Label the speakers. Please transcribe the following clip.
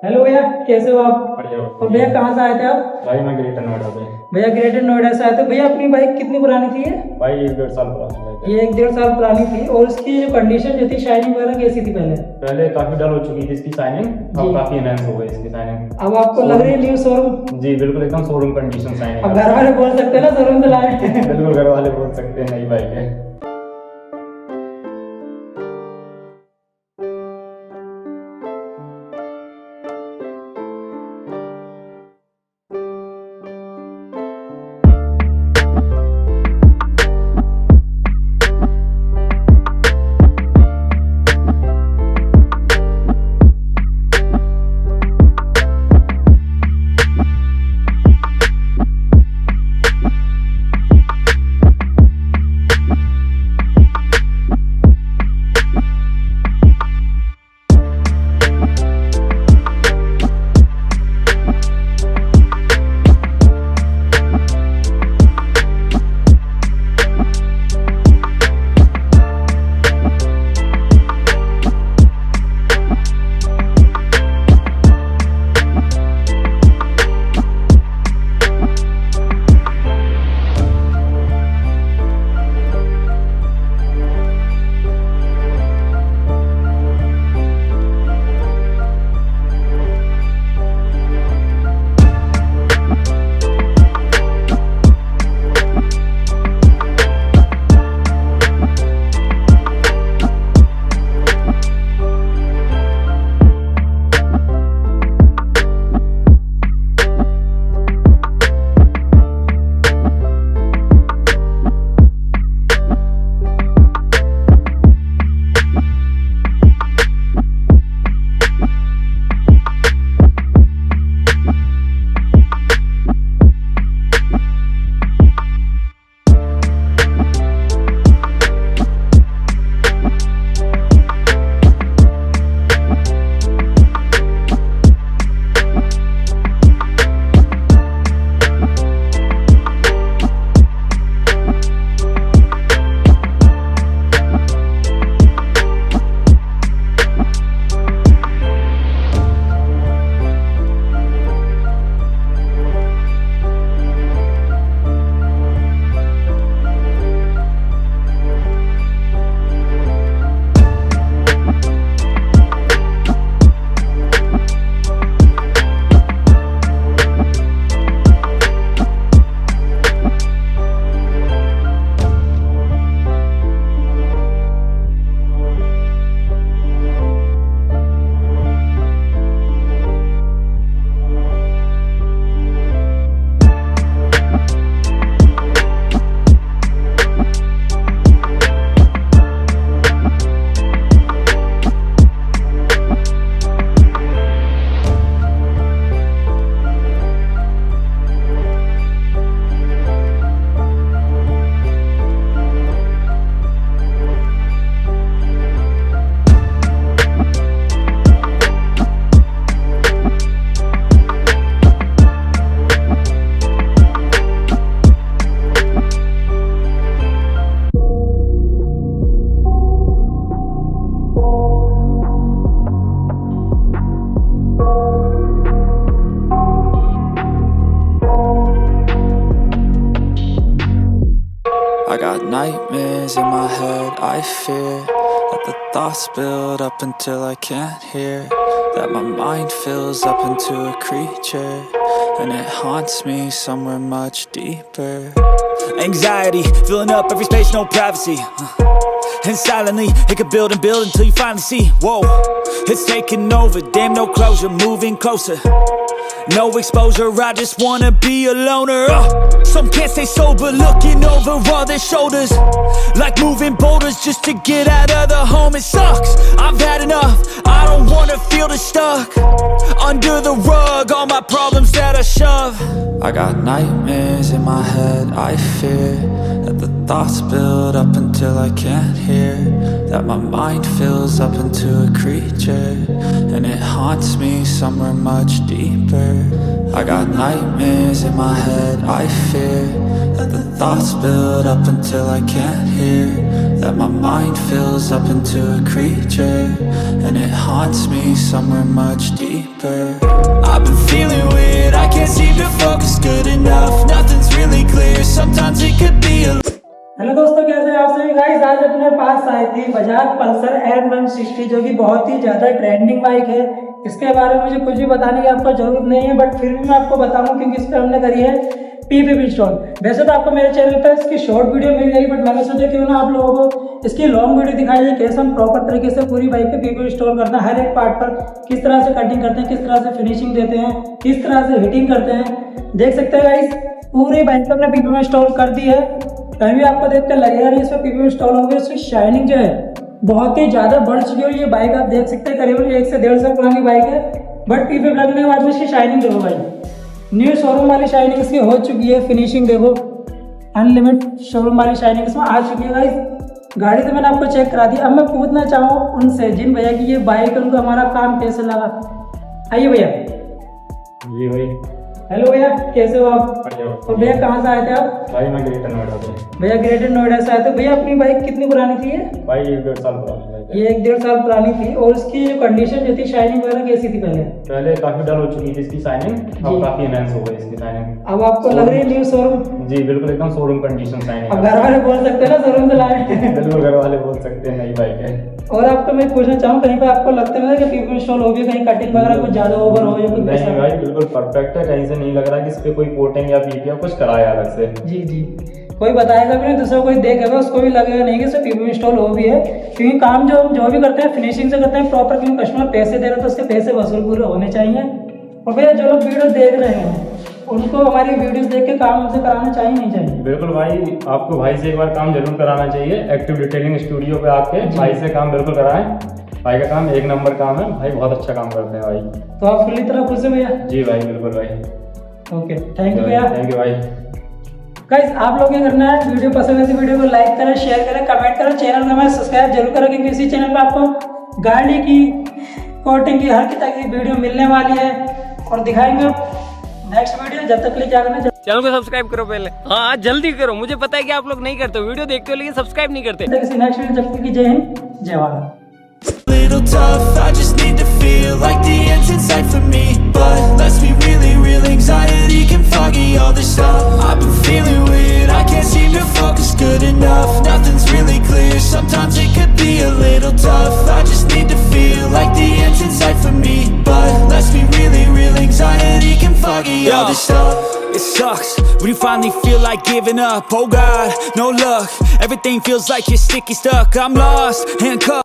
Speaker 1: Hello भैया, कैसे हो आप?
Speaker 2: बढ़िया।
Speaker 1: और भैया कहाँ से आए थे आप?
Speaker 2: भाई मैं ग्रेटर नोएडा से।
Speaker 1: भैया ग्रेटर नोएडा से आए थे। भैया अपनी बाइक कितनी पुरानी थी ये?
Speaker 2: भाई 1.5 साल पुरानी बाइक है।
Speaker 1: ये 1-1.5 साल पुरानी थी। और इसकी जो कंडीशन जो थी, शाइनिंग वगैरह कैसी थी पहले?
Speaker 2: पहले काफी डल हो चुकी थी इसकी शाइनिंग, अब
Speaker 1: जी।
Speaker 2: काफी एनहांस हो गई इसकी शाइनिंग।
Speaker 1: अब आपको लग रही है न्यू शोरूम?
Speaker 2: जी बिल्कुल, एकदम शोरूम कंडीशन शाइनिंग।
Speaker 1: अब घर वाले बोल सकते हैं ना शोरूम से लाए?
Speaker 2: बिल्कुल, घर वाले बोल सकते हैं नई बाइक है।
Speaker 3: I got nightmares in my head, I fear that the thoughts build up until I can't hear, that my mind fills up into a creature, and it haunts me somewhere much deeper.
Speaker 4: Anxiety, filling up every space, no privacy. And silently, it could build and build until you finally see, whoa, it's taking over, damn no closure, moving closer. No exposure, I just wanna be a loner. Some can't stay sober, looking over all their shoulders, like moving boulders just to get out of the home. It sucks, I've had enough, I don't wanna feel the stuck under the rug, all my problems that I shove.
Speaker 3: I got nightmares in my head, I fear that the thoughts build up until I can't hear, that my mind fills up into a creature, and it haunts me somewhere much deeper. I got nightmares in my head, I fear Let the thoughts build up until I can't hear. That my mind fills up into a creature, and it haunts me somewhere much deeper. I've been feeling weird, I can't seem to focus good enough. Nothing's really clear, sometimes it could be a...
Speaker 1: hello दोस्तों, कैसे हैं आप सभी guys. आज अपने पास आई थी Bajaj Pulsar n160 जो कि बहुत ही ज़्यादा ट्रेंडिंग बाइक है। इसके बारे में मुझे कुछ भी बताने की आपको जरूरत नहीं है, बट फिर भी मैं आपको बताऊंगा क्योंकि इस पर हमने करी है PPF इंस्टॉल। वैसे तो आपको मेरे चैनल पर इसकी शॉर्ट वीडियो मिल जाएगी, बट मैंने सोचा क्यों ना आप लोगों को इसकी लॉन्ग वीडियो दिखाई जाए, कैसे हम प्रॉपर तरीके से पूरी बाइक पे PPF इंस्टॉल करना है। हर एक पार्ट पर किस तरह से कटिंग करते हैं, किस तरह से फिनिशिंग देते हैं, किस तरह से हिटिंग करते हैं। देख सकते हैं गाइस, पूरी बाइक पर हमने PPF इंस्टॉल कर दी है। कहीं भी आपको देख कर लगेगा नहीं इसमें PPF इंस्टॉल हो गया। इसकी शाइनिंग जो है बहुत ही ज़्यादा बढ़ चुकी है। ये बाइक आप देख सकते हैं करीबन 1 से 1.5 साल पुरानी बाइक है, बट PPF लगने के बाद में इसकी शाइनिंग देखो भाई, न्यू शोरूम वाली शाइनिंग इसकी हो चुकी है। फिनिशिंग देखो, अनलिमिटेड शोरूम वाली शाइनिंग इसमें आ चुकी है गाइस। गाड़ी तो मैंने आपको चेक करा दी। अब मैं पूछना चाहूँ उनसे जिन भैया की ये बाइक है, उनको हमारा काम कैसे लगा। आइए भैया।
Speaker 2: जी भाई।
Speaker 1: हेलो भैया, कैसे हो आप?
Speaker 2: बढ़िया।
Speaker 1: और भैया कहाँ से आए थे आप?
Speaker 2: भाई मैं ग्रेटर नोएडा से।
Speaker 1: भैया ग्रेटर नोएडा से आए थे। भैया अपनी बाइक कितनी पुरानी थी ये?
Speaker 2: भाई 1.5 साल पुरानी बाइक है।
Speaker 1: ये 1.5 साल पुरानी थी। और इसकी जो कंडीशन जो थी, शाइनिंग वगैरह कैसी थी
Speaker 2: पहले काफी डल हो चुकी थी इसकी शाइनिंग, अब काफी एनहांस हो गई इसकी शाइनिंग।
Speaker 1: अब आपको लग रही है न्यू शोरूम?
Speaker 2: जी बिल्कुल, एकदम शोरूम कंडीशन शाइनिंग।
Speaker 1: अब घर वाले बोल सकते हैं ना शोरूम से लाए।
Speaker 2: बिल्कुल, घर वाले बोल सकते हैं नई बाइक है।
Speaker 1: और आपको मैं पूछना चाहूँ, कहीं पे आपको लगता है कि PPF इंस्टॉल हो गया, कहीं कटिंग वगैरह कुछ ज्यादा ओवर हो या कुछ?
Speaker 2: नहीं भाई, बिल्कुल परफेक्ट है। कहीं से नहीं लग रहा कि इस पे कोई कोटिंग या PPF कुछ कराया अलग से।
Speaker 1: जी जी, कोई बताएगा भी नहीं, दूसरा कोई देखेगा उसको भी लगेगा नहीं कि इसमें PPF इंस्टॉल हो भी है। क्योंकि काम जो हम जो भी करते हैं फिनिशिंग से करते हैं प्रॉपर, क्योंकि कस्टमर पैसे दे रहे हैं तो उसके पैसे वसूल पूरे होने चाहिए। और भैया जो लोग वीडियो देख रहे हैं उनको हमारी वीडियोस देख के काम हमसे कराना चाहिए नहीं चाहिए?
Speaker 2: बिल्कुल भाई, आपको भाई से एक बार काम जरूर कराना चाहिए। एक्टिव डिटेलिंग स्टूडियो पे आपके भाई से काम बिल्कुल कराएं। भाई का काम 1 नंबर काम है, भाई बहुत अच्छा काम करते हैं भाई।
Speaker 1: तो आप फुल्ली तरह खुश हैं भैया?
Speaker 2: जी भाई, बिल्कुल भाई।
Speaker 1: ओके, थैंक यू भैया।
Speaker 2: थैंक यू भाई।
Speaker 1: गाइस, आप लोग क्या करना है, वीडियो पसंद है तो वीडियो को लाइक करें, शेयर करें, कमेंट करें, चैनल को हमारे सब्सक्राइब जरूर करें, क्योंकि इसी चैनल पर आपको गाड़ी की कोटिंग की हर तरह की वीडियो मिलने वाली है। और दिखाएंगे नेक्स्ट वीडियो। जब तक के लिए क्या करना है,
Speaker 5: चैनल को सब्सक्राइब करो पहले। हाँ जल्दी करो, मुझे पता है कि आप लोग नहीं करते, वीडियो देखते हो लेकिन सब्सक्राइब नहीं करते।
Speaker 1: किसी नेक्स्ट वीडियो, जब तक की जय हिंद, जय Bharat.
Speaker 3: Little tough, I just need to feel like the end's in sight for me. But let's be real, anxiety can foggy all this stuff. I've been feeling weird, I can't seem to focus good enough. Nothing's really clear, sometimes it could be a little tough. I just need to feel like the end's in sight for me. But let's be real, anxiety can foggy all this stuff.
Speaker 4: It sucks when you finally feel like giving up. Oh God, no luck. Everything feels like you're sticky stuck. I'm lost, handcuffed.